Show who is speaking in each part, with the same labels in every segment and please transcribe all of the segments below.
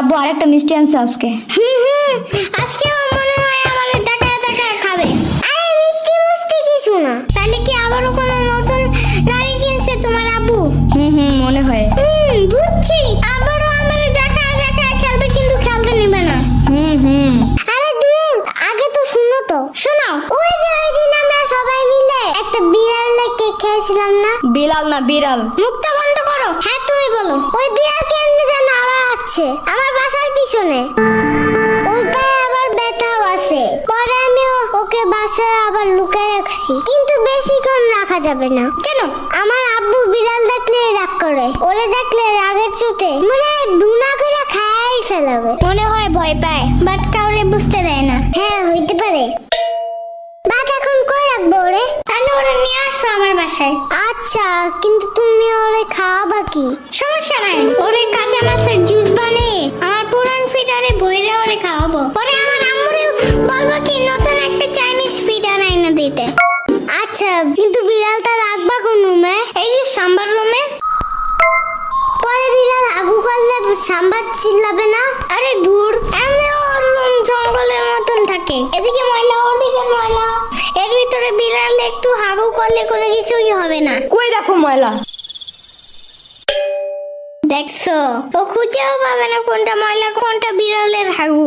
Speaker 1: আব্বু আরেকটা মিষ্টি আনছে আজকে।
Speaker 2: আজকে মনে হয় আমার দেখা দেখা খাবে। আরে মিষ্টি মুষ্টি কিছু না। তাহলে কি আবারও কোনো নতুন গাড়ি কিনছে তোমার আব্বু?
Speaker 1: মনে হয়।
Speaker 2: বুঝছি, আবারও আমার দেখা দেখা খেলবে, কিন্তু খেলতে নেবে না। আরে দূর, আগে তো শুনো তো। শোনাও, ওই যে ওই দিন আমরা সবাই মিলে একটা বিড়ালের কেক খেয়েছিলাম না?
Speaker 1: বিলাল না বিড়াল।
Speaker 2: মুখটা বন্ধ করো। হ্যাঁ তুমি বলো। ওই বিড়াল কেমনে যেন আছে আমার বাসার পিছনে। ওর পায়ে আবার ব্যথাও আছে। পরে আমি ওকে বাসায় আবার লুকিয়ে রাখছি, কিন্তু বেশিক্ষণ রাখা যাবে না। কেন? আমার আব্বু বিড়াল দেখলে রাগ করে। ওরে দেখলে রাগের চোটে মনে হয় বুনা করে খাই ফেলাবে। মনে হয় ভয় পায়, বাট কাউরে বুঝতে দেয় না। হ্যাঁ হইতে পারে। বাট এখন কই রাখবো ওরে? তাহলে ওরে নিয়ে আসো আমার বাসায়। আচ্ছা, কিন্তু তুমি ওরে খাওয়াবা কি? সমস্যা নাই, ওরে কাঁচা মাছের জুস বানিয়ে আমার পুরান ফিডারে ভইরে ওরে খাওয়াবো। পরে আমার আম্মুরে বলবো কি নতুন একটা চাইনিজ ফিডার আইনা দিতে। আচ্ছা, কিন্তু বিড়ালটা রাখবা কোন রুমে? এই যে সাম্বার রুমে। পরে বিড়াল আগু করলে সাম্বার চিল্লাবে না? আরে দূর, এমনি ওর রুম জঙ্গলের মতন থাকে, এদিকে ময়লা ওদিকে ময়লা। এর ভিতরে বিড়াল একটু হাগু করলে কোনো কিছুই হবে না।
Speaker 1: কই দেখো ময়লা।
Speaker 2: দেখছো, ও খুঁজেও পাবে না কোনটা ময়লা কোনটা বিড়ালের হাগু।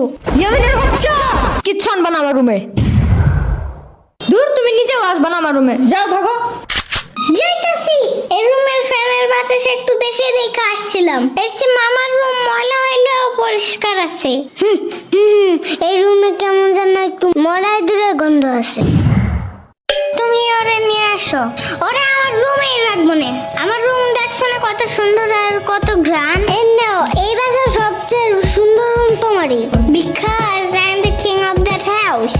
Speaker 1: কিচ্ছু আনবা না আমার রুমে। দূর, তুমি নিজেও আসবা না আমার রুমে, যাও ভাগো।
Speaker 2: যাইতাছি। এই রুমের ফ্যানের বাতাস একটু বেশি দেখে আসছিলাম। এর চেয়ে মামার রুম ময়লা হইলেও পরিষ্কার আছে। এই রুমে কেমন যেন একটু মরাই দূরের গন্ধ আছে। তুমি ওরে নিয়ে আসো। ওরে আমার রুমেই রাখবো না। আমার রুম দেখছো না কত সুন্দর আর কত গ্রান্ড। এই বাসার সবচেয়ে সুন্দর রুম তোমারই, because I am the king of that house.